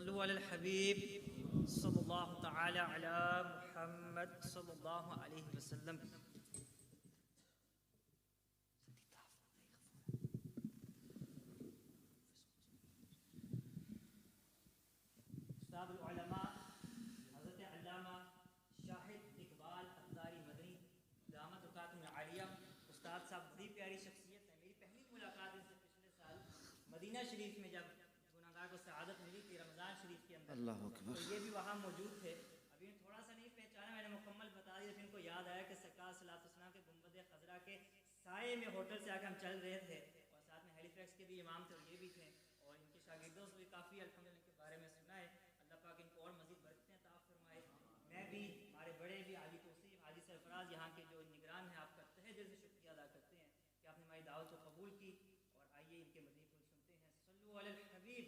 صلو علی الحبیب صلی اللہ تعالی علی محمد صلی اللہ علیہ وسلم۔ استاد العلماء حضرت علامہ شاہد اقبال اتاری مدنی دامت برکاتہ عالیہ استاد صاحب بڑی پیاری شخصیت ہے۔ میری پہلی ملاقات ان سے پچھلے سال مدینہ شریف میں جب گناہگار کو سعادت ملی تھی رمضان شریف کے اندر، اللہ اکبر، تو یہ بھی وہاں موجود تھے۔ ابھی تھوڑا سا نہیں پہچانا، میں نے مکمل بتا دیا، لیکن ان کو یاد آیا کہ سرکار صلی اللہ علیہ وسلم کے گنبد خضرا کے سائے میں ہوٹل سے آ کے ہم چل رہے تھے، اور ساتھ میں ہیلی فلیکس کے بھی امام تھے اور یہ بھی تھے، اور ان کے شاگردوں سے بھی کافی الحمدللہ ان کے بارے میں سنا ہے۔ اللہ پاک ان کو اور مزید برکتیں عطا فرمائے۔ میں بھی، ہمارے بڑے بھی حاجی توصیف حاجی سرفراز یہاں کے جو نگران ہیں، آپ کا تہہ دل سے شکریہ ادا کرتے ہیں کہ آپ نے ہماری دعوت کو قبول کی، اور آئیے ان کے مدنی پھول سنتے ہیں۔ صلو علی الحبیب۔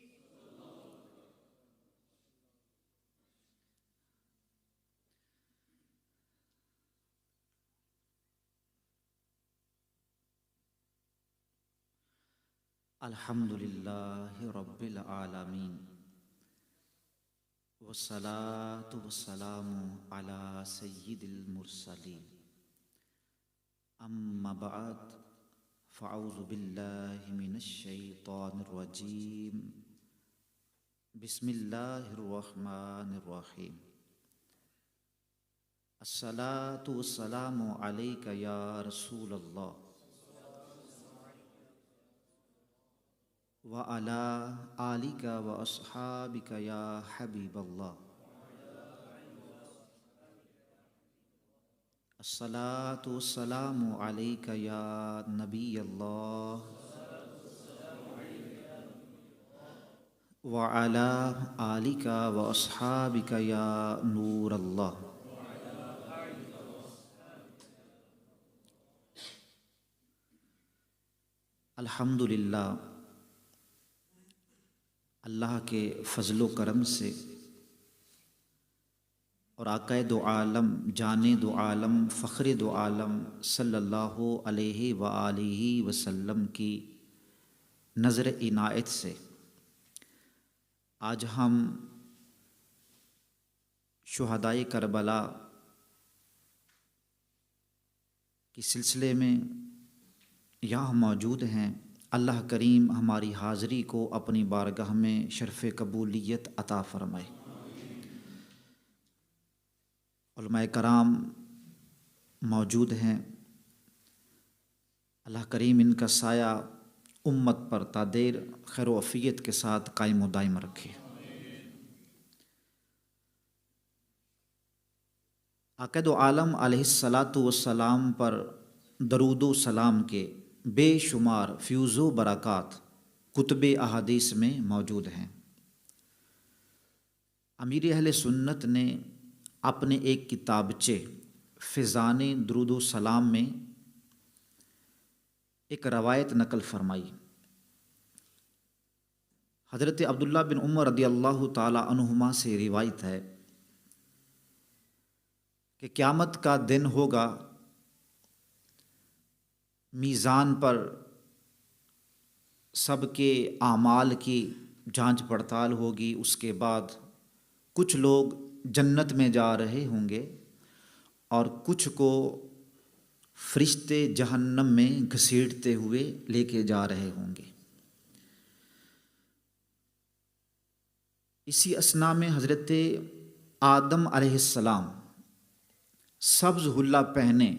الحمد للہ رب العالمین، والصلاة والسلام علی سید المرسلین، اما بعد فاعوذ باللہ من الشیطان الرجیم، بسم اللہ الرحمن الرحیم۔ الصلاة والسلام علیک یا رسول اللہ وعلی آلک واصحابک یا حبیب اللہ۔ الصلاة والسلام علیک یا نبی اللہ وعلی آلک واصحابک یا نور اللہ۔ الحمدللہ، اللہ کے فضل و کرم سے اور آقا دو عالم جان دو عالم فخر دو عالم صلی اللہ علیہ وآلہ وسلم کی نظر عنایت سے آج ہم شہدائے کربلا کے سلسلے میں یہاں موجود ہیں۔ اللہ کریم ہماری حاضری کو اپنی بارگاہ میں شرف قبولیت عطا فرمائے۔ علماء کرام موجود ہیں، اللہ کریم ان کا سایہ امت پر تا دیر خیر و عافیت کے ساتھ قائم و دائم رکھے۔ آقا دو عالم علیہ الصلاۃ والسلام پر درود و سلام کے بے شمار فیوز و برکات کتب احادیث میں موجود ہیں۔ امیر اہل سنت نے اپنے ایک کتابچے فیضان درود و سلام میں ایک روایت نقل فرمائی۔ حضرت عبداللہ بن عمر رضی اللہ تعالی عنہما سے روایت ہے کہ قیامت کا دن ہوگا، میزان پر سب کے اعمال کی جانچ پڑتال ہوگی، اس کے بعد کچھ لوگ جنت میں جا رہے ہوں گے اور کچھ کو فرشتے جہنم میں گھسیٹتے ہوئے لے کے جا رہے ہوں گے۔ اسی اثناء میں حضرت آدم علیہ السلام سبز حلہ پہنے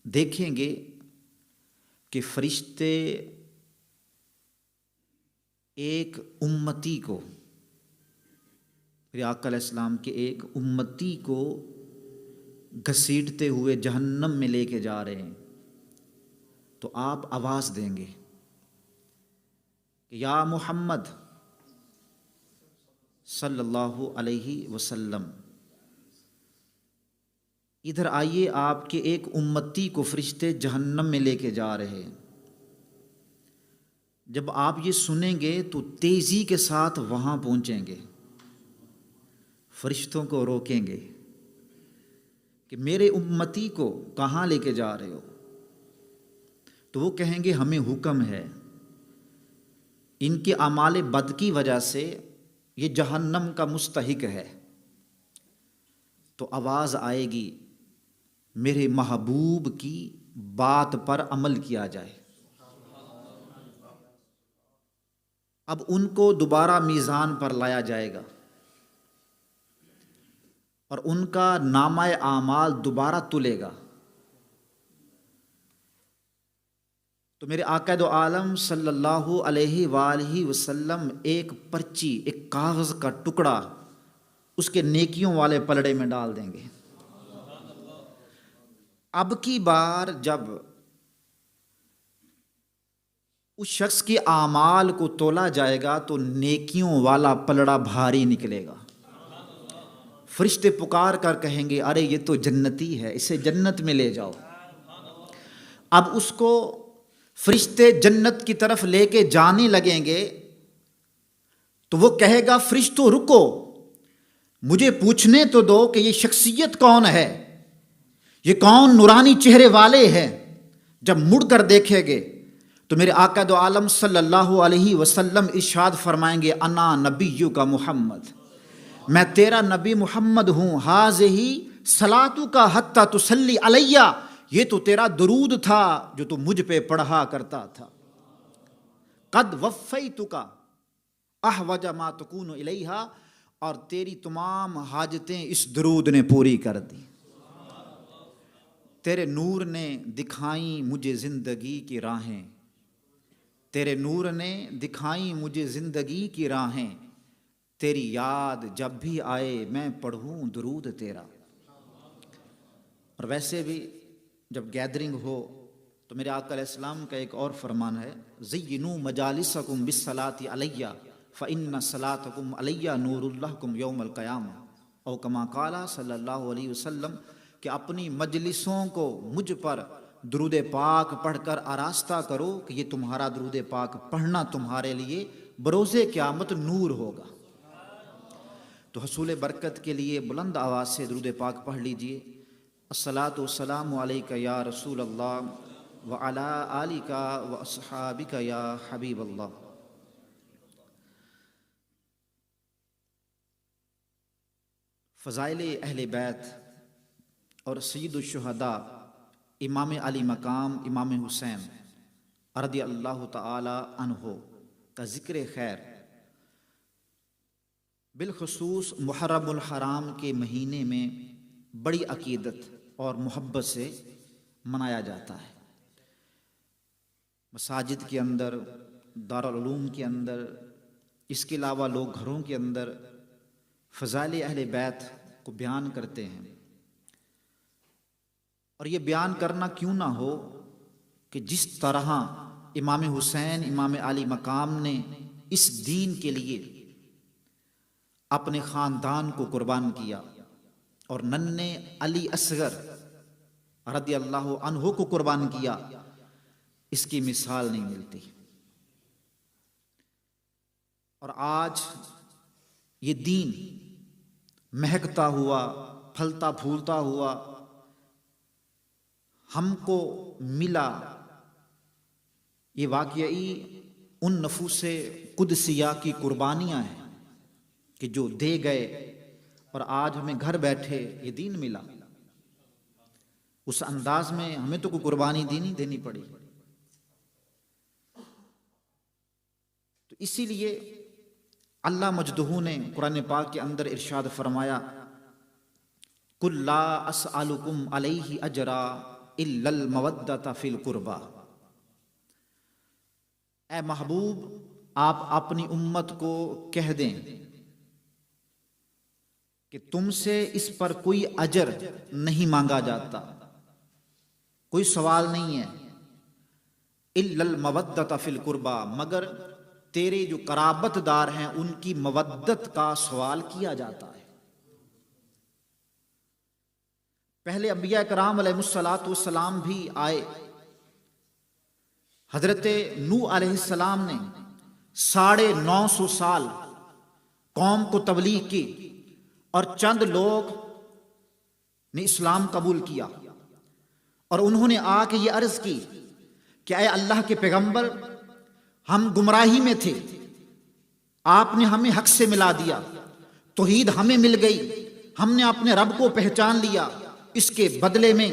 دیکھیں گے کہ فرشتے ایک امتی کو، آقا علیہ السلام کے ایک امتی کو گھسیٹتے ہوئے جہنم میں لے کے جا رہے ہیں، تو آپ آواز دیں گے کہ یا محمد صلی اللہ علیہ وسلم، ادھر آئیے، آپ کے ایک امتی کو فرشتے جہنم میں لے کے جا رہے ہیں۔ جب آپ یہ سنیں گے تو تیزی کے ساتھ وہاں پہنچیں گے، فرشتوں کو روکیں گے کہ میرے امتی کو کہاں لے کے جا رہے ہو؟ تو وہ کہیں گے ہمیں حکم ہے، ان کے اعمال بد کی وجہ سے یہ جہنم کا مستحق ہے، تو آواز آئے گی میرے محبوب کی بات پر عمل کیا جائے۔ اب ان کو دوبارہ میزان پر لایا جائے گا اور ان کا نامہ اعمال دوبارہ تلے گا۔ تو میرے آقا دو عالم صلی اللہ علیہ وآلہ وسلم ایک پرچی، ایک کاغذ کا ٹکڑا اس کے نیکیوں والے پلڑے میں ڈال دیں گے۔ اب کی بار جب اس شخص کے اعمال کو تولا جائے گا تو نیکیوں والا پلڑا بھاری نکلے گا۔ فرشتے پکار کر کہیں گے ارے یہ تو جنتی ہے، اسے جنت میں لے جاؤ۔ اب اس کو فرشتے جنت کی طرف لے کے جانے لگیں گے تو وہ کہے گا فرشتوں رکو، مجھے پوچھنے تو دو کہ یہ شخصیت کون ہے، یہ کون نورانی چہرے والے ہیں۔ جب مڑ کر دیکھیں گے تو میرے آقا دو عالم صلی اللہ علیہ وسلم ارشاد فرمائیں گے انا نبیو کا محمد، میں تیرا نبی محمد ہوں۔ ہاذہی صلاتو کا حتی تصلی علیہ، یہ تو تیرا درود تھا جو تو مجھ پہ پڑھا کرتا تھا۔ قد وفیتک احوج ما تکون الیہا، اور تیری تمام حاجتیں اس درود نے پوری کر دی۔ تیرے نور نے دکھائیں مجھے زندگی کی راہیں، تیرے نور نے دکھائیں مجھے زندگی کی راہیں، تیری یاد جب بھی آئے میں پڑھوں درود تیرا۔ اور ویسے بھی جب گیدرنگ ہو تو میرے آقا علیہ السلام کا ایک اور فرمان ہے زینوا مجالسکم بالصلاۃ علیہ فإن صلاتکم علیہ نور لکم یوم القیامہ، او کما قال صلی اللہ علیہ وسلم، کہ اپنی مجلسوں کو مجھ پر درود پاک پڑھ کر آراستہ کرو کہ یہ تمہارا درود پاک پڑھنا تمہارے لیے بروز قیامت نور ہوگا۔ تو حصول برکت کے لیے بلند آواز سے درود پاک پڑھ لیجئے۔ الصلاۃ والسلام علیک یا رسول اللہ وعلی آلک واصحابک یا حبیب اللہ۔ فضائل اہل بیت اور سید الشہداء امام علی مقام امام حسین رضی اللہ تعالی عنہ کا ذکر خیر بالخصوص محرم الحرام کے مہینے میں بڑی عقیدت اور محبت سے منایا جاتا ہے۔ مساجد کے اندر، دارالعلوم کے اندر، اس کے علاوہ لوگ گھروں کے اندر فضائل اہل بیت کو بیان کرتے ہیں۔ اور یہ بیان کرنا کیوں نہ ہو کہ جس طرح امام حسین امام علی مقام نے اس دین کے لیے اپنے خاندان کو قربان کیا اور ننھے علی اصغر رضی اللہ عنہ کو قربان کیا، اس کی مثال نہیں ملتی۔ اور آج یہ دین مہکتا ہوا، پھلتا پھولتا ہوا ہم کو ملا، یہ واقعی ان نفوس قدسیہ کی قربانیاں ہیں کہ جو دے گئے اور آج ہمیں گھر بیٹھے یہ دین ملا۔ اس انداز میں ہمیں تو کوئی قربانی دینی پڑی۔ تو اسی لیے اللہ مجدہ نے قرآن پاک کے اندر ارشاد فرمایا قُلْ لَا أَسْأَلُكُمْ عَلَيْهِ أَجْرًا إِلَّا الْمَوَدَّةَ فِي الْقُرْبَى، اے محبوب آپ اپنی امت کو کہہ دیں کہ تم سے اس پر کوئی اجر نہیں مانگا جاتا، کوئی سوال نہیں ہے، إِلَّا الْمَوَدَّةَ فِي الْقُرْبَى، مگر تیرے جو قرابت دار ہیں ان کی مودت کا سوال کیا جاتا ہے۔ پہلے انبیاء کرام علیہ السلام بھی آئے۔ حضرت نوح علیہ السلام نے 950 سال قوم کو تبلیغ کی اور چند لوگ نے اسلام قبول کیا، اور انہوں نے آ کے یہ عرض کی کہ اے اللہ کے پیغمبر، ہم گمراہی میں تھے، آپ نے ہمیں حق سے ملا دیا، توحید ہمیں مل گئی، ہم نے اپنے رب کو پہچان لیا، اس کے بدلے میں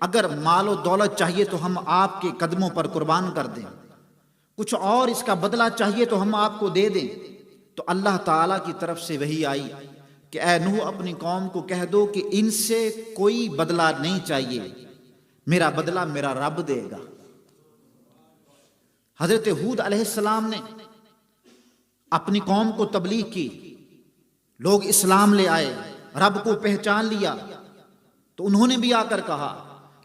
اگر مال و دولت چاہیے تو ہم آپ کے قدموں پر قربان کر دیں، کچھ اور اس کا بدلہ چاہیے تو ہم آپ کو دے دیں۔ تو اللہ تعالیٰ کی طرف سے وحی آئی کہ اے نوح اپنی قوم کو کہہ دو کہ ان سے کوئی بدلہ نہیں چاہیے، میرا بدلہ میرا رب دے گا۔ حضرت ہود علیہ السلام نے اپنی قوم کو تبلیغ کی، لوگ اسلام لے آئے، رب کو پہچان لیا، تو انہوں نے بھی آ کر کہا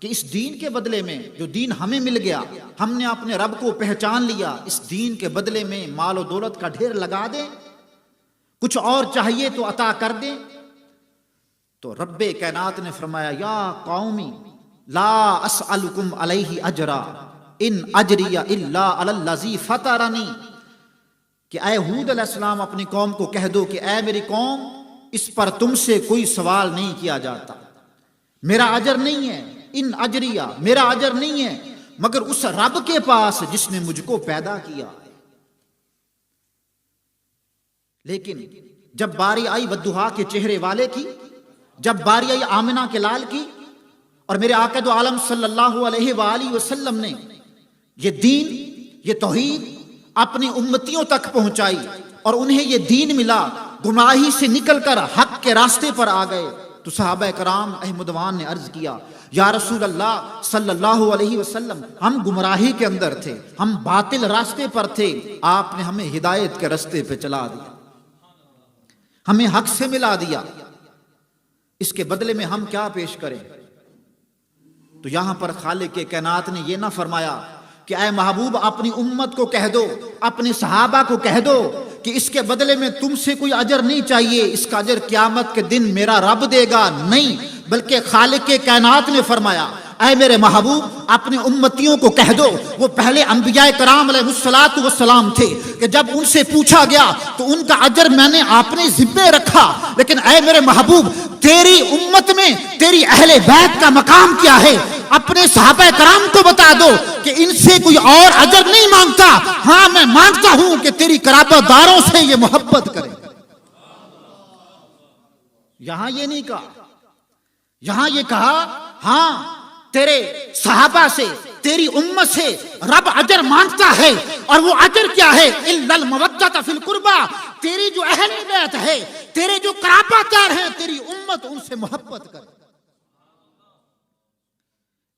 کہ اس دین کے بدلے میں جو دین ہمیں مل گیا، ہم نے اپنے رب کو پہچان لیا، اس دین کے بدلے میں مال و دولت کا ڈھیر لگا دیں، کچھ اور چاہیے تو عطا کر دیں۔ تو رب کائنات نے فرمایا یا قومی لا اسألکم علیہ اجرا ان اجری الا علی الذی فطرنی، کہ اے ہود علیہ السلام اپنی قوم کو کہہ دو کہ اے میری قوم، اس پر تم سے کوئی سوال نہیں کیا جاتا، میرا اجر نہیں ہے، ان اجریہ میرا اجر نہیں ہے مگر اس رب کے پاس جس نے مجھ کو پیدا کیا۔ لیکن جب باری آئی ودھا کے چہرے والے کی، جب باری آئی آمنہ کے لال کی، اور میرے آقا دو عالم صلی اللہ علیہ وآلہ وسلم نے یہ دین، یہ توحید اپنی امتیوں تک پہنچائی اور انہیں یہ دین ملا، گمراہی سے نکل کر حق کے راستے پر آ گئے، تو صحابہ کرام احمدوان نے عرض کیا یا رسول اللہ صلی اللہ علیہ وسلم، ہم گمراہی کے اندر تھے، ہم باطل راستے پر تھے، آپ نے ہمیں ہدایت کے راستے پہ چلا دیا، ہمیں حق سے ملا دیا، اس کے بدلے میں ہم کیا پیش کریں؟ تو یہاں پر خالق کائنات نے یہ نہ فرمایا کہ اے محبوب اپنی امت کو کہہ دو، اپنے صحابہ کو کہہ دو کہ اس کے بدلے میں تم سے کوئی اجر نہیں چاہیے، اس کا اجر قیامت کے دن میرا رب دے گا، نہیں، بلکہ خالق کائنات نے فرمایا اے میرے محبوب اپنے امتیوں کو کہہ دو، وہ پہلے انبیاء کرام علیہ الصلوۃ والسلام تھے کہ جب ان سے پوچھا گیا تو ان کا اجر میں نے اپنے ذمے رکھا، لیکن اے میرے محبوب تیری امت میں تیری اہل بیت کا مقام کیا ہے، اپنے صحابہ کرام کو بتا دو کہ ان سے کوئی اور اجر نہیں مانگتا، ہاں میں مانگتا ہوں کہ تیری قرابت داروں سے یہ محبت کرے۔ یہاں یہ نہیں کہا، یہاں یہ کہا ہاں تیرے صحابہ سے، تیری امت سے رب اجر مانگتا ہے، اور وہ اجر کیا ہے؟ الا المودۃ فی القربى، تیری جو اہل بیت ہے، تیرے جو قرابت دار ہیں، تیری امت ان سے محبت کرے۔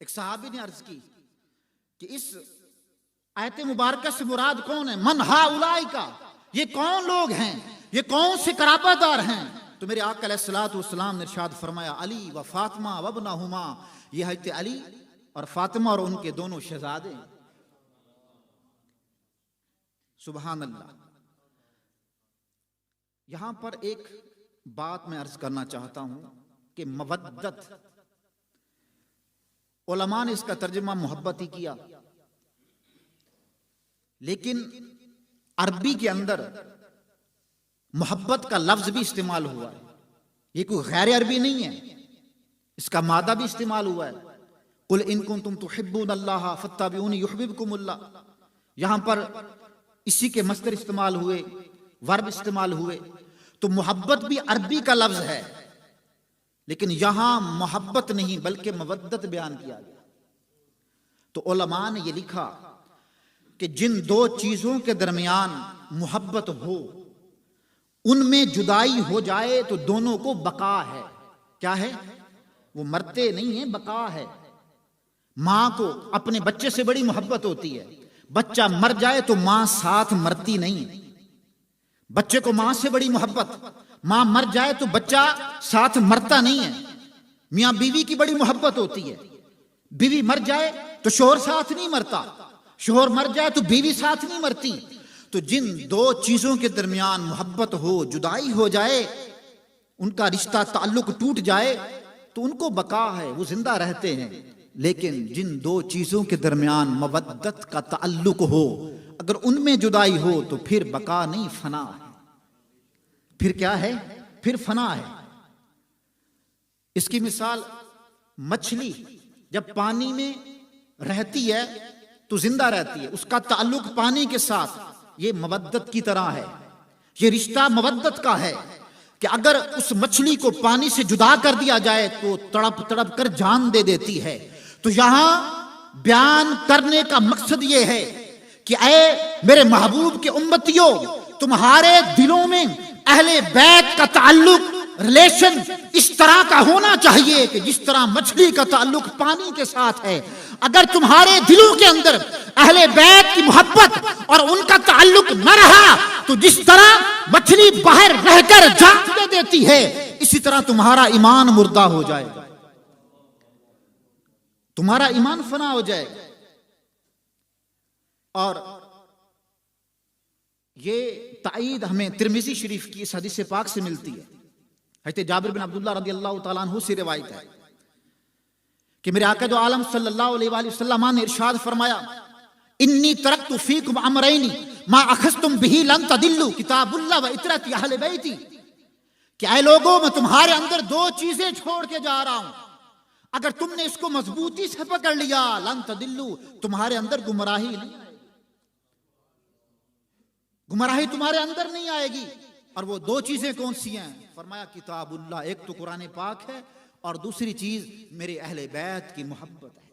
ایک صحابی نے عرض کی کہ اس آیت مبارکہ سے مراد کون ہے؟ من ہؤلاء کا، یہ کون لوگ ہیں، یہ کون سے قرابت دار ہیں؟ تو میرے آقا علیہ الصلوۃ والسلام نے ارشاد فرمایا علی و فاطمہ و ابنہما، یہ حضرت علی اور فاطمہ اور ان کے دونوں شہزادے۔ سبحان اللہ۔ یہاں پر ایک بات میں عرض کرنا چاہتا ہوں کہ مودت، علماء نے اس کا ترجمہ محبت ہی کیا، لیکن عربی کے اندر محبت کا لفظ بھی استعمال ہوا ہے، یہ کوئی غیر عربی نہیں ہے، اس کا مادہ بھی استعمال ہوا ہے، قل ان کنتم تحبون اللہ فاتبعونی یحببکم اللہ، یہاں پر اسی کے مصدر استعمال ہوئے، ورب استعمال ہوئے، تو محبت بھی عربی کا لفظ ہے، لیکن یہاں محبت نہیں بلکہ مودت بیان کیا گیا۔ تو علماء نے یہ لکھا کہ جن دو چیزوں کے درمیان محبت ہو، ان میں جدائی ہو جائے تو دونوں کو بقا ہے۔ کیا ہے؟ وہ مرتے نہیں ہیں، بقا ہے۔ ماں کو اپنے بچے سے بڑی محبت ہوتی ہے، بچہ مر جائے تو ماں ساتھ مرتی نہیں، بچے کو ماں سے بڑی محبت، ماں مر جائے تو بچہ ساتھ مرتا نہیں ہے۔ میاں بیوی کی بڑی محبت ہوتی ہے، بیوی مر جائے تو شوہر ساتھ نہیں مرتا، شوہر مر جائے تو بیوی ساتھ نہیں مرتی۔ تو جن دو چیزوں کے درمیان محبت ہو، جدائی ہو جائے، ان کا رشتہ تعلق ٹوٹ جائے تو ان کو بقا ہے، وہ زندہ رہتے ہیں، لیکن جن دو چیزوں کے درمیان مودت کا تعلق ہو، اگر ان میں جدائی ہو تو پھر بقا نہیں، فنا ہے۔ پھر کیا ہے؟ پھر فنا ہے۔ اس کی مثال مچھلی جب پانی میں رہتی ہے تو زندہ رہتی ہے، اس کا تعلق پانی کے ساتھ، یہ مودت کی طرح ہے۔ یہ رشتہ مودت کا ہے کہ اگر اس مچھلی کو پانی سے جدا کر دیا جائے تو تڑپ تڑپ کر جان دے دیتی ہے. تو یہاں بیان کرنے کا مقصد یہ ہے کہ اے میرے محبوب کے امتیوں، تمہارے دلوں میں اہل بیت کا تعلق، ریلیشن اس طرح کا ہونا چاہیے کہ جس طرح مچھلی کا تعلق پانی کے ساتھ ہے. اگر تمہارے دلوں کے اندر اہل بیت کی محبت اور ان کا تعلق نہ رہا تو جس طرح مچھلی باہر رہ کر جان دے دیتی ہے، اسی طرح تمہارا ایمان مردہ ہو جائے گا، تمہارا ایمان فنا ہو جائے گا. اور یہ تائید ہمیں ترمذی شریف کی اس حدیث پاک سے ملتی ہے. حضرت جابر بن عبداللہ رضی اللہ تعالیٰ عنہ سے روایت ہے کہ میرے آقا دو عالم صلی اللہ علیہ وآلہ وسلم نے ارشاد فرمایا، انی ترکت فیکم امرین ما اخذتم بہ لن تضلوا کتاب اللہ و اطرت اہل بیتی، کہ اے لوگوں میں تمہارے اندر دو چیزیں چھوڑ کے جا رہا ہوں، اگر تم نے اس کو مضبوطی سے پکڑ لیا لن تضلوا، تمہارے اندر گمراہی نہیں آئے گی، گمراہی تمہارے اندر نہیں آئے گی. اور وہ دو چیزیں کون سی ہیں؟ فرمایا کتاب اللہ، ایک تو قرآن پاک ہے، اور دوسری چیز میرے اہل بیت کی محبت ہے.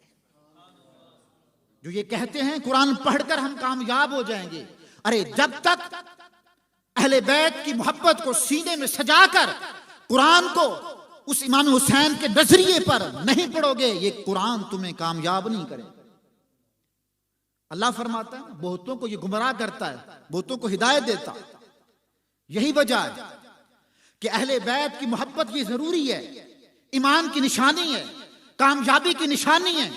جو یہ کہتے ہیں قرآن پڑھ کر ہم کامیاب ہو جائیں گے، ارے جب تک اہل بیت کی محبت کو سینے میں سجا کر قرآن کو اس امام حسین کے نظریے پر نہیں پڑھو گے، یہ قرآن تمہیں کامیاب نہیں کرے. اللہ فرماتا ہے بہتوں کو یہ گمراہ کرتا ہے، بہتوں کو ہدایت دیتا. یہی وجہ ہے کہ اہل بیت کی محبت یہ ضروری ہے، ایمان کی نشانی ہے، کامیابی کی نشانی ہے.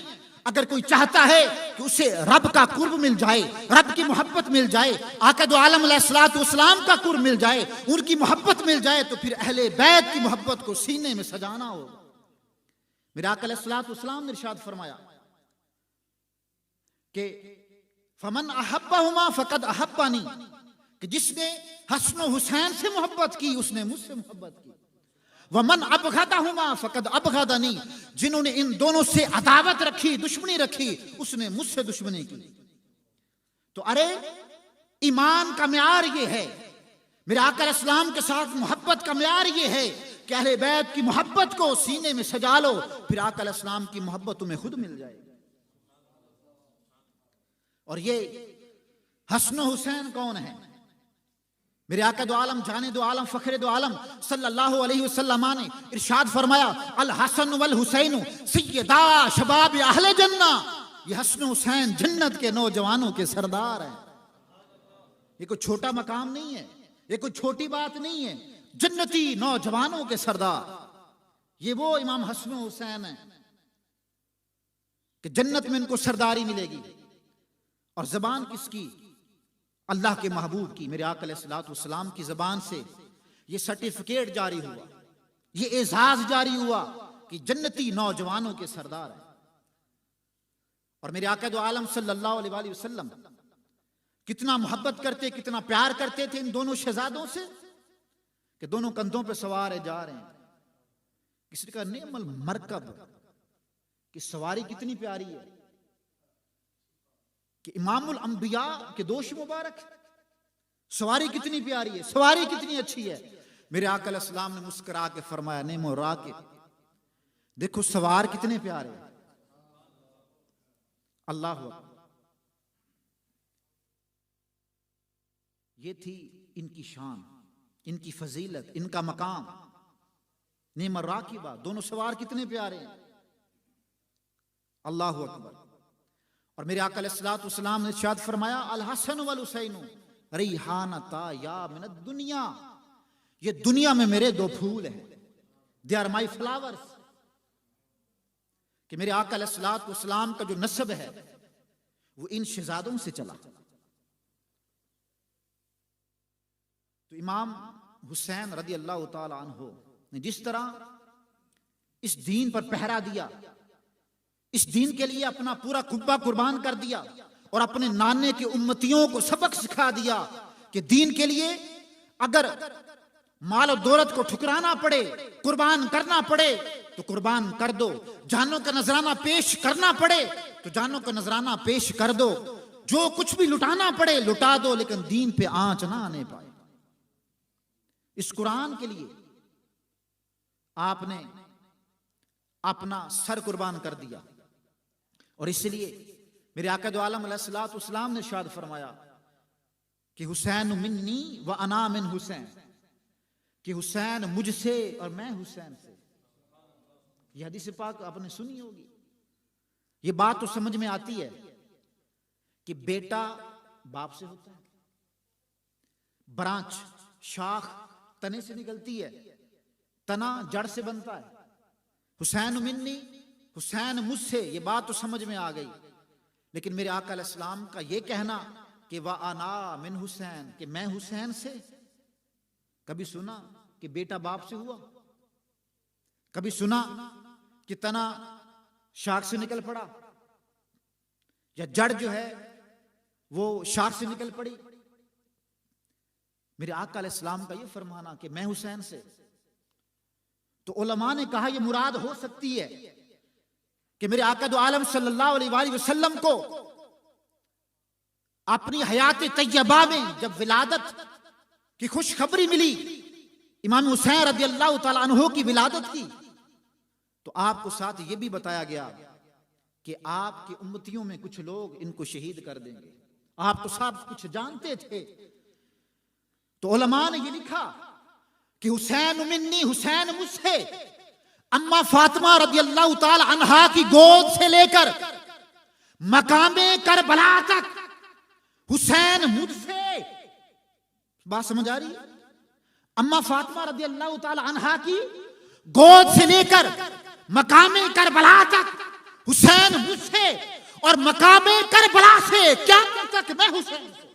اگر کوئی چاہتا ہے کہ اسے رب کا قرب مل جائے، رب کی محبت مل جائے، آقا دو عالم علیہ الصلوۃ والسلام کا قرب مل جائے، ان کی محبت مل جائے، تو پھر اہل بیت کی محبت کو سینے میں سجانا ہوگا. میرے آقا علیہ الصلوۃ والسلام نے ارشاد فرمایا کہ فمن احبہما فقد احبانی، کہ جس نے حسن و حسین سے محبت کی اس نے مجھ سے محبت کی. ومن ابغضہما فقد ابغضنی، جنہوں نے ان دونوں سے عداوت رکھی، دشمنی رکھی، اس نے مجھ سے دشمنی کی. تو ارے ایمان کا معیار یہ ہے، میرے آقا علیہ السلام کے ساتھ محبت کا معیار یہ ہے کہ اہل بیت کی محبت کو سینے میں سجا لو، پھر آقا علیہ السلام کی محبت تمہیں خود مل جائے گی. اور یہ حسن و حسین کون ہے؟ میرے آقا دو عالم، جانے دو عالم، فخر دو عالم صلی اللہ علیہ وسلم نے ارشاد فرمایا، الحسن والحسین سیدا شباب اہل جنہ، یہ حسن و حسین جنت کے نوجوانوں کے سردار ہیں. یہ کوئی چھوٹا مقام نہیں ہے، یہ کوئی چھوٹی بات نہیں ہے، جنتی نوجوانوں کے سردار. یہ وہ امام حسن و حسین ہیں کہ جنت میں ان کو سرداری ملے گی. اور زبان کس کی؟ اللہ کے محبوب کی. میرے آقا علیہ الصلوۃ والسلام کی زبان سے یہ سرٹیفکیٹ جاری ہوا، یہ اعزاز جاری ہوا کہ جنتی نوجوانوں کے سردار ہیں. اور میرے آقا دو عالم صلی اللہ علیہ وآلہ وسلم کتنا محبت کرتے، کتنا پیار کرتے تھے ان دونوں شہزادوں سے کہ دونوں کندھوں پہ سوار جا رہے ہیں. کسی نے کہا نعم المرکب، کہ سواری کتنی پیاری ہے، کہ امام الانبیاء کے دوش مبارک، سواری کتنی پیاری ہے، سواری کتنی اچھی ہے. میرے آقا علیہ السلام نے مسکرا کے فرمایا نعم الراکب، دیکھو سوار کتنے پیارے ہیں. اللہ اکبر. یہ تھی ان کی شان، ان کی فضیلت، ان کا مقام. نعم الراکبہ، دونوں سوار کتنے پیارے ہیں. اللہ اکبر. اور میرے آقا علیہ الصلوۃ والسلام نے ارشاد فرمایا الحسن والحسین ریحانتا یا من الدنیا، یہ دنیا میں میرے دو پھول ہیں، دے آر مائی فلاورز. کہ میرے آقا علیہ الصلوۃ والسلام کا جو نسب ہے وہ ان شہزادوں سے چلا. تو امام حسین رضی اللہ تعالی عنہ نے جس طرح اس دین پر پہرا دیا، اس دین کے لیے اپنا پورا قبہ قربان کر دیا، اور اپنے نانے کے امتیوں کو سبق سکھا دیا کہ دین کے لیے اگر مال و دولت کو ٹھکرانا پڑے، قربان کرنا پڑے تو قربان کر دو، جانوں کا نذرانہ پیش کرنا پڑے تو جانوں کا نذرانہ پیش کر دو، جو کچھ بھی لٹانا پڑے لٹا دو، لیکن دین پہ آنچ نہ آنے پائے. اس قرآن کے لیے آپ نے اپنا سر قربان کر دیا. اور اس لیے میرے آقا دو عالم علیہ الصلوۃ والسلام نے ارشاد فرمایا کہ حسین منی و انا من حسین، کہ حسین مجھ سے اور میں حسین سے. یہ حدیث پاک آپ نے سنی ہوگی. یہ بات تو سمجھ میں آتی ہے کہ بیٹا باپ سے ہوتا ہے، برانچ شاخ تنے سے نکلتی ہے، تنا جڑ سے بنتا ہے. حسین منی، حسین مجھ سے، یہ بات تو سمجھ میں آ گئی. لیکن میرے آقا علیہ السلام کا یہ کہنا کہ وَأَنَا مِنْ حسین، کہ میں حسین سے، کبھی سنا کہ بیٹا باپ سے ہوا؟ کبھی سنا کہ تنا شاخ سے نکل پڑا، یا جڑ جو ہے وہ شاخ سے نکل پڑی؟ میرے آقا علیہ السلام کا یہ فرمانا کہ میں حسین سے. تو علماء نے کہا یہ مراد ہو سکتی ہے کہ میرے آقا دو عالم صلی اللہ علیہ وآلہ وسلم کو اپنی حیات طیبہ میں جب ولادت کی خوشخبری ملی، امام حسین رضی اللہ تعالیٰ عنہ کی ولادت کی، تو آپ کو ساتھ یہ بھی بتایا گیا کہ آپ کی امتیوں میں کچھ لوگ ان کو شہید کر دیں گے. آپ تو سب کچھ جانتے تھے. تو علماء نے یہ لکھا کہ حسین منی، حسین مجھ سے، اما فاطمہ رضی اللہ تعالی عنہا کی گود سے لے کر مقام کربلا تک حسین مجھ سے. بات سمجھ آ رہی ہے؟ اما فاطمہ رضی اللہ تعالی عنہا کی گود سے لے کر مقام کربلا تک حسین مجھ سے، اور مقام کربلا سے قیامت تک میں حسین سے.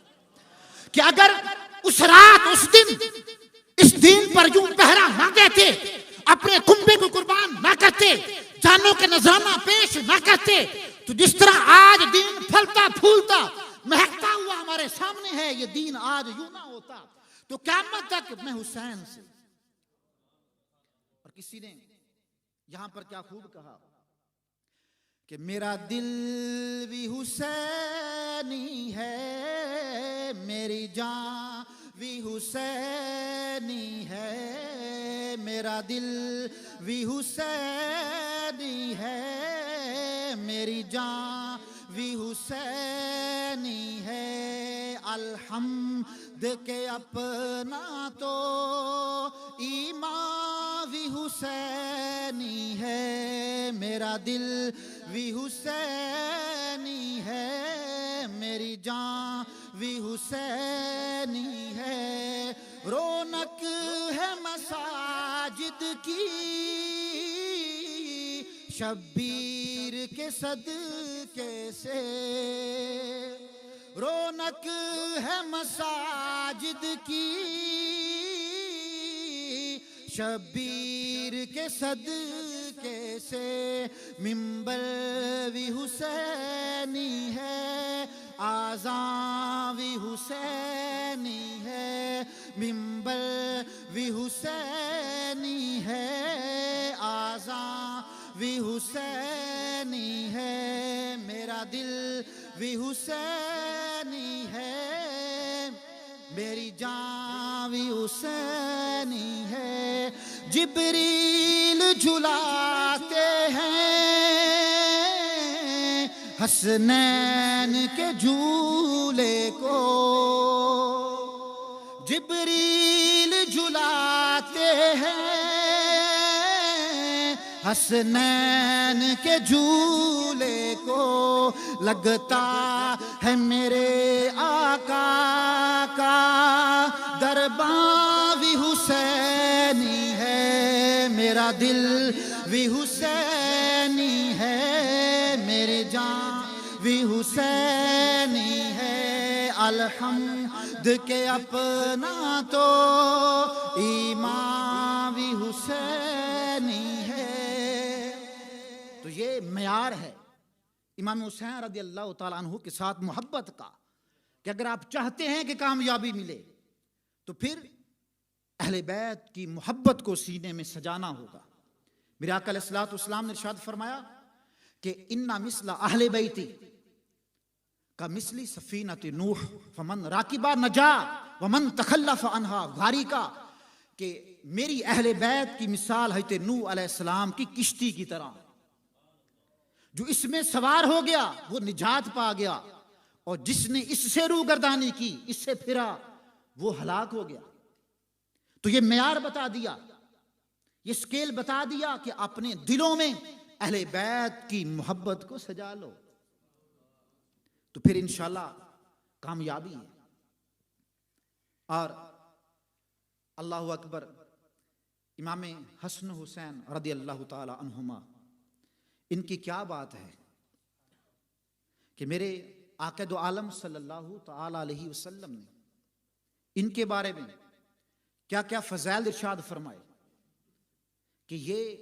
کہ اگر اس رات، اس دن، اس دین پر یوں پہرا نہ دیتے، اپنے کنبے کو قربان نہ کرتے، جانوں کے نذرانہ پیش نہ کرتے، تو جس طرح آج دین پھلتا پھولتا مہکتا ہوا ہمارے سامنے ہے، یہ دین آج یوں نہ ہوتا. تو قیامت تک میں حسین سے. اور کسی نے یہاں پر کیا خوب کہا کہ میرا دل بھی حسینی ہے، میری جان بھی حسینی ہے، میرا دل بھی حسینی ہے، میری جان بھی حسینی ہے. الحمد کے اپنا تو ایمان بھی حسینی ہے، میرا دل بھی حسینی ہے، میری جان بھی حسینی ہے. رونق ہے مساجد کی شبیر کے صدقے سے، رونق ہے مساجد کی شبیر کے صدقے سے. منبر بھی حسینی ہے، آذان بھی حسینی ہے، منبر بھی حسینی ہے، آذان بھی حسینی ہے، میرا دل بھی حسینی ہے، میری جان بھی حسینی ہے. جبریل جھلاتے ہیں حسنین کے جھولے کو، جبریل جھلاتے ہیں حسنین کے جھولے کو. لگتا ہے میرے آقا کا درباں بھی حسینی ہے، میرا دل بھی حسینی ہے، میری جان بھی حسینی ہے. الحمد کے اپنا تو ایمان بھی حسینی ہے. تو یہ معیار ہے امام حسین رضی اللہ تعالیٰ عنہ کے ساتھ محبت کا، کہ اگر آپ چاہتے ہیں کہ کامیابی ملے تو پھر اہل بیت کی محبت کو سینے میں سجانا ہوگا. میرے آقا علیہ الصلوۃ والسلام نے ارشاد فرمایا کہ ان مثل اہل بیتی کا مثلی سفینۃ نوح فمن راکبہ نجا ومن تخلف عنہا. گھاری کا کہ میری اہل بیت کی مثال حضرت نوح علیہ السلام کی کشتی کی طرح، جو اس میں سوار ہو گیا وہ نجات پا گیا، اور جس نے اس سے روگردانی کی، اس سے پھرا، وہ ہلاک ہو گیا۔ تو یہ معیار بتا دیا، یہ سکیل بتا دیا کہ اپنے دلوں میں اہل بیت کی محبت کو سجا لو، تو پھر انشاءاللہ کامیابی ہے۔ اور اللہ اکبر، امام حسن حسین رضی اللہ تعالی عنہما، ان کی کیا بات ہے کہ میرے آقا دو عالم صلی اللہ تعالی علیہ وسلم نے ان کے بارے میں کیا کیا فضائل ارشاد فرمائے کہ یہ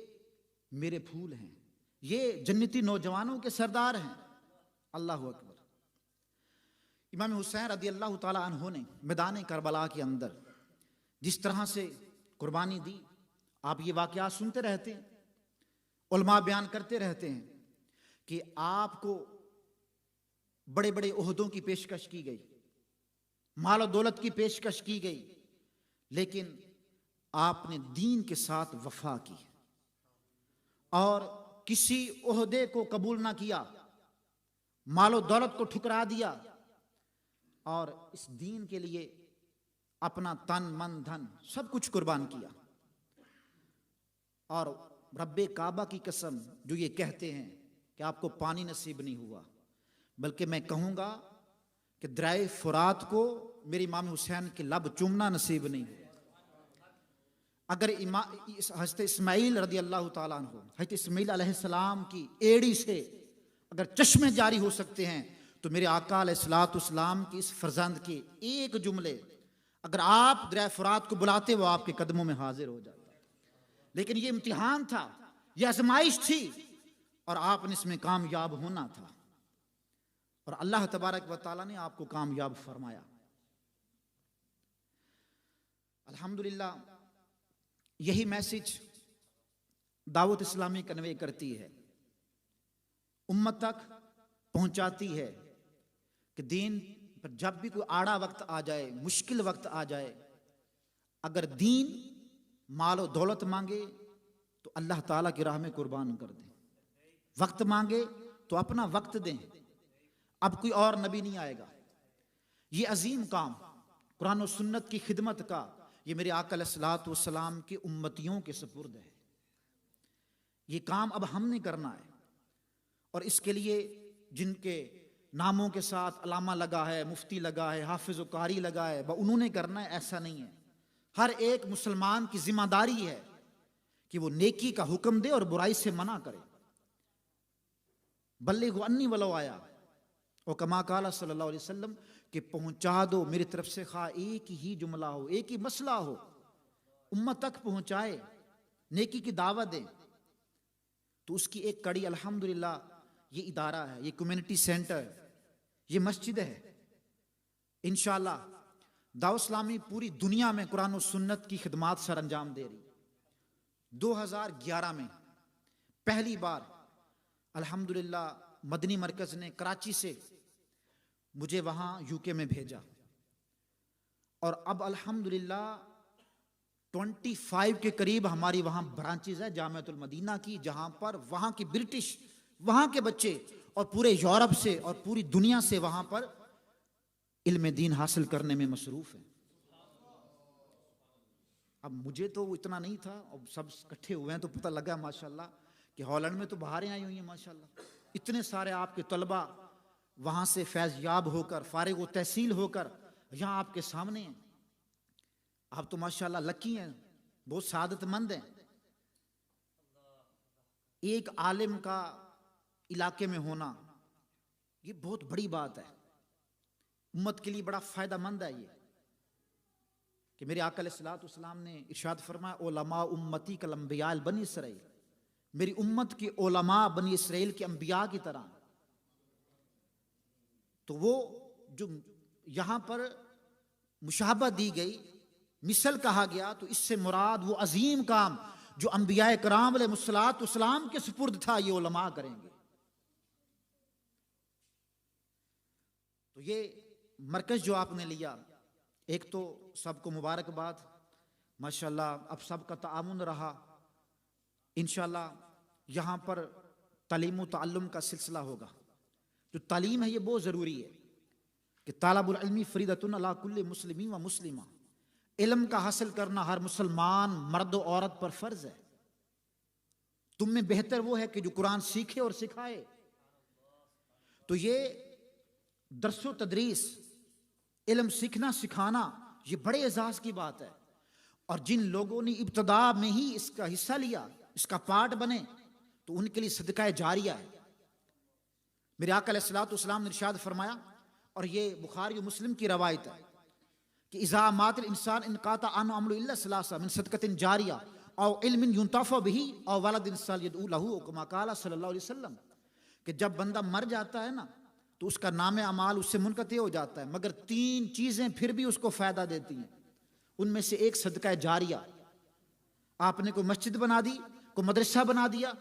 میرے پھول ہیں، یہ جنتی نوجوانوں کے سردار ہیں۔ اللہ اکبر۔ امام حسین رضی اللہ تعالی عنہ نے میدان کربلا کے اندر جس طرح سے قربانی دی، آپ یہ واقعات سنتے رہتے ہیں، علماء بیان کرتے رہتے ہیں کہ آپ کو بڑے بڑے عہدوں کی پیشکش کی گئی، مال و دولت کی پیشکش کی گئی، لیکن آپ نے دین کے ساتھ وفا کی اور کسی عہدے کو قبول نہ کیا، مال و دولت کو ٹھکرا دیا، اور اس دین کے لیے اپنا تن من دھن سب کچھ قربان کیا۔ اور رب کعبہ کی قسم، جو یہ کہتے ہیں کہ آپ کو پانی نصیب نہیں ہوا، بلکہ میں کہوں گا کہ درائے فرات کو میرے امام حسین کے لب چومنا نصیب نہیں ہوا۔ اگر حضرت اسماعیل رضی اللہ تعالیٰ عنہ، حضرت اسماعیل علیہ السلام کی ایڑی سے اگر چشمے جاری ہو سکتے ہیں، تو میرے آقا علیہ السلام کی اس فرزند کے ایک جملے اگر آپ دریا فرات کو بلاتے، وہ آپ کے قدموں میں حاضر ہو جاتا۔ لیکن یہ امتحان تھا، یہ آزمائش تھی، اور آپ نے اس میں کامیاب ہونا تھا، اور اللہ تبارک و تعالیٰ نے آپ کو کامیاب فرمایا۔ الحمدللہ، یہی میسج دعوت اسلامی کنوے کرتی ہے، امت تک پہنچاتی ہے کہ دین پر جب بھی کوئی آڑا وقت آ جائے، مشکل وقت آ جائے، اگر دین مال و دولت مانگے تو اللہ تعالیٰ کی راہ میں قربان کر دیں، وقت مانگے تو اپنا وقت دیں، اب کوئی اور نبی نہیں آئے گا۔ یہ عظیم کام قرآن و سنت کی خدمت کا، یہ میرے آقا علیہ الصلوۃ والسلام کی امتیوں کے سپرد ہے۔ یہ کام اب ہم نے کرنا ہے، اور اس کے لیے جن کے ناموں کے ساتھ علامہ لگا ہے، مفتی لگا ہے، حافظ و قاری لگا ہے، انہوں نے کرنا ہے، ایسا نہیں ہے۔ ہر ایک مسلمان کی ذمہ داری ہے کہ وہ نیکی کا حکم دے اور برائی سے منع کرے۔ بلغوا انی ولو آیا، اور کما قال صلی اللہ علیہ وسلم کہ پہنچا دو میری طرف سے، خواہ ایک ہی جملہ ہو، ایک ہی مسئلہ ہو، امت تک پہنچائے، نیکی کی دعوت دے۔ تو اس کی ایک کڑی الحمدللہ یہ ادارہ ہے، یہ کمیونٹی سینٹر، یہ مسجد ہے۔ انشاءاللہ دعوت اسلامی پوری دنیا میں قرآن و سنت کی خدمات سر انجام دے رہی۔ 2011 میں پہلی بار الحمدللہ مدنی مرکز نے کراچی سے مجھے وہاں UK میں بھیجا، اور اب الحمدللہ 25 کے قریب ہماری وہاں برانچز ہے جامعۃ المدینہ کی، جہاں پر وہاں کی برٹش، وہاں کے بچے اور پورے یورپ سے اور پوری دنیا سے وہاں پر علم دین حاصل کرنے میں مصروف ہیں۔ اب مجھے تو وہ اتنا نہیں تھا، اب سب اکٹھے ہوئے ہیں تو پتہ لگا ماشاءاللہ کہ ہالینڈ میں تو بہاریں آئی ہوئی ہیں ماشاءاللہ، اتنے سارے آپ کے طلبہ وہاں سے فیض یاب ہو کر، فارغ و تحصیل ہو کر یہاں آپ کے سامنے ہیں۔ آپ تو ماشاءاللہ لکی ہیں، بہت سعادت مند ہیں۔ ایک عالم کا علاقے میں ہونا یہ بہت بڑی بات ہے، امت کے لیے بڑا فائدہ مند ہے۔ یہ کہ میرے آقا علیہ الصلوۃ والسلام نے ارشاد فرمایا علماء امتی کالانبیاء بنی اسرائیل، میری امت کے علماء بنی اسرائیل کے انبیاء کی طرح۔ تو وہ جو یہاں پر مشابہ دی گئی، مثل کہا گیا، تو اس سے مراد وہ عظیم کام جو انبیاء کرام علیہ الصلوۃ والسلام کے سپرد تھا، یہ علماء کریں گے۔ تو یہ مرکز جو آپ نے لیا، ایک تو سب کو مبارکباد، ماشاءاللہ اب سب کا تعاون رہا. انشاءاللہ یہاں پر تعلیم و تعلم کا سلسلہ ہوگا. جو تعلیم ہے یہ بہت ضروری ہے کہ طالب العلم فریضۃ علی کل مسلم و مسلمہ، علم کا حاصل کرنا ہر مسلمان مرد و عورت پر فرض ہے. تم میں بہتر وہ ہے کہ جو قرآن سیکھے اور سکھائے. تو یہ درس و تدریس، علم سیکھنا سکھانا، یہ بڑے اعزاز کی بات ہے. اور جن لوگوں نے ابتدا میں ہی اس کا حصہ لیا، اس کا پارٹ بنے، تو ان کے لیے صدقہ جاریہ ہے. میرے آقا علیہ الصلوۃ والسلام نے ارشاد فرمایا، اور یہ بخاری و مسلم کی روایت ہے کہ اذا مات الانسان انقطع عنہ عمل الا ثلاثہ من صدقۃ جاریہ او علم ينتفع به او ولد صالح يدعو له، كما قال صلی اللہ علیہ وسلم، کہ جب بندہ مر جاتا ہے نا تو اس کا نام اعمال اس سے منقطع ہو جاتا ہے، مگر 3 چیزیں پھر بھی اس کو فائدہ دیتی ہیں. ان میں سے ایک صدقہ جاریہ. آپ نے کوئی مسجد بنا دی، کوئی مدرسہ بنا دیا،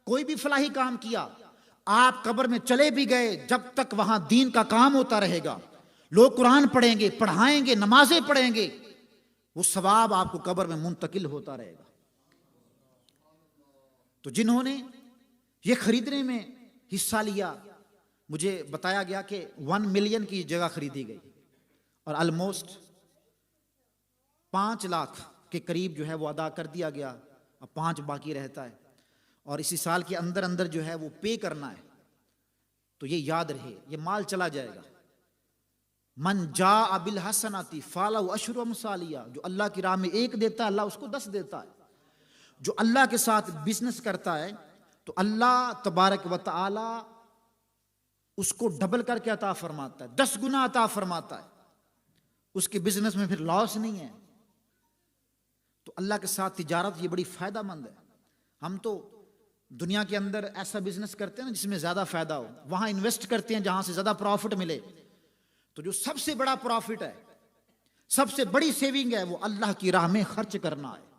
کوئی بھی فلاحی کام کیا، آپ قبر میں چلے بھی گئے، جب تک وہاں دین کا کام ہوتا رہے گا، لوگ قرآن پڑھیں گے، پڑھائیں گے، نمازیں پڑھیں گے، وہ ثواب آپ کو قبر میں منتقل ہوتا رہے گا. تو جنہوں نے یہ خریدنے میں حصہ لیا، مجھے بتایا گیا کہ 1 ملین کی جگہ خریدی گئی اور آلموسٹ 5 لاکھ کے قریب جو ہے وہ ادا کر دیا گیا. اب 5 باقی رہتا ہے اور اسی سال کے اندر اندر جو ہے وہ پے کرنا ہے. تو یہ یاد رہے، یہ مال چلا جائے گا. من جاء بالحسنۃ فلہ عشر امثالها، جو اللہ کی راہ میں 1 دیتا ہے اللہ اس کو 10 دیتا ہے. جو اللہ کے ساتھ بزنس کرتا ہے تو اللہ تبارک و تعالی اس کو ڈبل کر کے عطا فرماتا ہے، 10 گنا عطا فرماتا ہے. اس کے بزنس میں پھر لاس نہیں ہے. تو اللہ کے ساتھ تجارت یہ بڑی فائدہ مند ہے. ہم تو دنیا کے اندر ایسا بزنس کرتے ہیں نا جس میں زیادہ فائدہ ہو، وہاں انویسٹ کرتے ہیں جہاں سے زیادہ پروفٹ ملے. تو جو سب سے بڑا پروفٹ ہے، سب سے بڑی سیونگ ہے، وہ اللہ کی راہ میں خرچ کرنا ہے.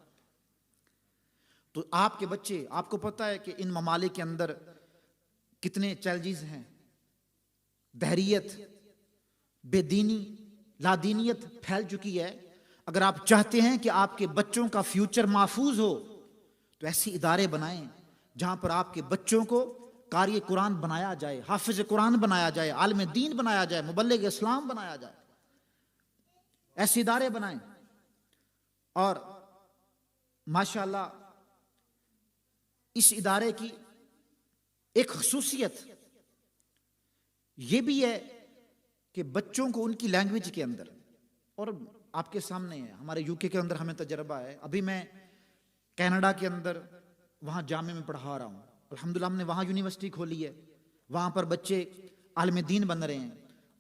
تو آپ کے بچے، آپ کو پتہ ہے کہ ان ممالک کے اندر کتنے چیلنجز ہیں. دہریت، بے دینی، لادینیت پھیل چکی ہے. اگر آپ چاہتے ہیں کہ آپ کے بچوں کا فیوچر محفوظ ہو تو ایسے ادارے بنائیں جہاں پر آپ کے بچوں کو قاری قرآن بنایا جائے، حافظ قرآن بنایا جائے، عالم دین بنایا جائے، مبلغ اسلام بنایا جائے. ایسے ادارے بنائیں. اور ماشاءاللہ اس ادارے کی ایک خصوصیت یہ بھی ہے کہ بچوں کو ان کی لینگویج کے اندر، اور آپ کے سامنے ہے، ہمارے یو کے اندر ہمیں تجربہ ہے. ابھی میں کینیڈا کے اندر وہاں جامعہ میں پڑھا رہا ہوں. الحمدللہ ہم نے وہاں یونیورسٹی کھولی ہے، وہاں پر بچے عالم دین بن رہے ہیں.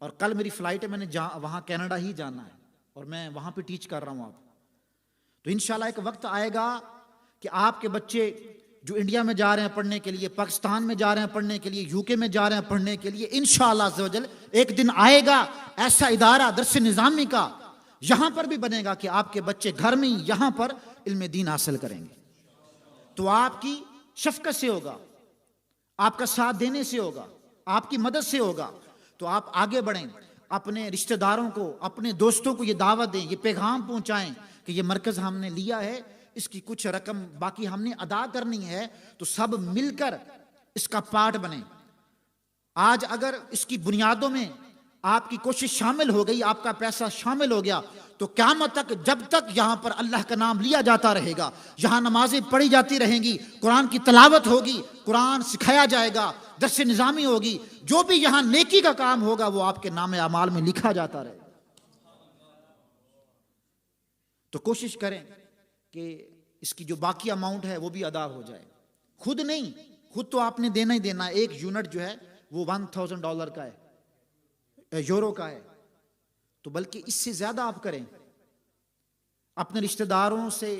اور کل میری فلائٹ ہے، میں نے وہاں کینیڈا ہی جانا ہے اور میں وہاں پہ ٹیچ کر رہا ہوں. آپ تو انشاءاللہ ایک وقت آئے گا کہ آپ کے بچے جو انڈیا میں جا رہے ہیں پڑھنے کے لیے، پاکستان میں جا رہے ہیں پڑھنے کے لیے، یو کے میں جا رہے ہیں پڑھنے کے لیے، انشاءاللہ عز و جل ایک دن آئے گا ایسا ادارہ درس نظامی کا یہاں پر بھی بنے گا کہ آپ کے بچے گھر میں ہی یہاں پر علم دین حاصل کریں گے. تو آپ کی شفقت سے ہوگا، آپ کا ساتھ دینے سے ہوگا، آپ کی مدد سے ہوگا. تو آپ آگے بڑھیں، اپنے رشتہ داروں کو، اپنے دوستوں کو یہ دعوت دیں، یہ پیغام پہنچائیں کہ یہ مرکز ہم نے لیا ہے، اس کی کچھ رقم باقی ہم نے ادا کرنی ہے، تو سب مل کر اس کا پارٹ بنیں. آج اگر اس کی بنیادوں میں آپ کی کوشش شامل ہو گئی، آپ کا پیسہ شامل ہو گیا، تو قیامت تک جب تک یہاں پر اللہ کا نام لیا جاتا رہے گا، یہاں نمازیں پڑھی جاتی رہیں گی، قرآن کی تلاوت ہوگی، قرآن سکھایا جائے گا، درس نظامی ہوگی، جو بھی یہاں نیکی کا کام ہوگا وہ آپ کے نام اعمال میں لکھا جاتا رہے گا. تو کوشش کریں کہ اس کی جو باقی اماؤنٹ ہے وہ بھی ادا ہو جائے. خود نہیں، خود تو آپ نے دینا ہی دینا ہے. 1 یونٹ جو ہے وہ $1000 کا ہے، یورو کا ہے. تو بلکہ اس سے زیادہ آپ کریں، اپنے رشتہ داروں سے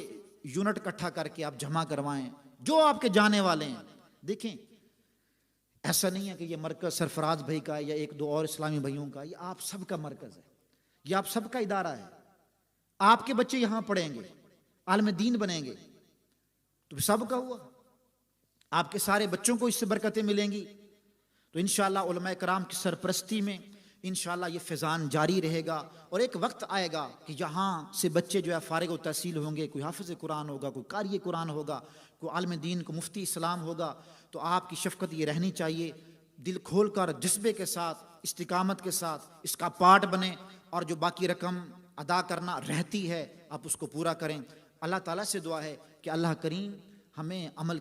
یونٹ اکٹھا کر کے آپ جمع کروائیں، جو آپ کے جانے والے ہیں. دیکھیں ایسا نہیں ہے کہ یہ مرکز سرفراز بھائی کا ہے یا 1-2 اور اسلامی بھائیوں کا، یہ آپ سب کا مرکز ہے، یہ آپ سب کا ادارہ ہے. آپ کے بچے یہاں پڑھیں گے، عالم دین بنیں گے، تو سب کا ہوا. آپ کے سارے بچوں کو اس سے برکتیں ملیں گی. تو انشاءاللہ علماء کرام کی سرپرستی میں انشاءاللہ یہ فیضان جاری رہے گا، اور ایک وقت آئے گا کہ یہاں سے بچے جو ہے فارغ و تحصیل ہوں گے، کوئی حافظ قرآن ہوگا، کوئی قاری قرآن ہوگا، کوئی عالم دین کو مفتی اسلام ہوگا. تو آپ کی شفقت یہ رہنی چاہیے، دل کھول کر جذبے کے ساتھ استقامت کے ساتھ اس کا پارٹ بنیں، اور جو باقی رقم ادا کرنا رہتی ہے آپ اس کو پورا کریں. اللہ تعالیٰ سے دعا ہے کہ اللہ کریم ہمیں عمل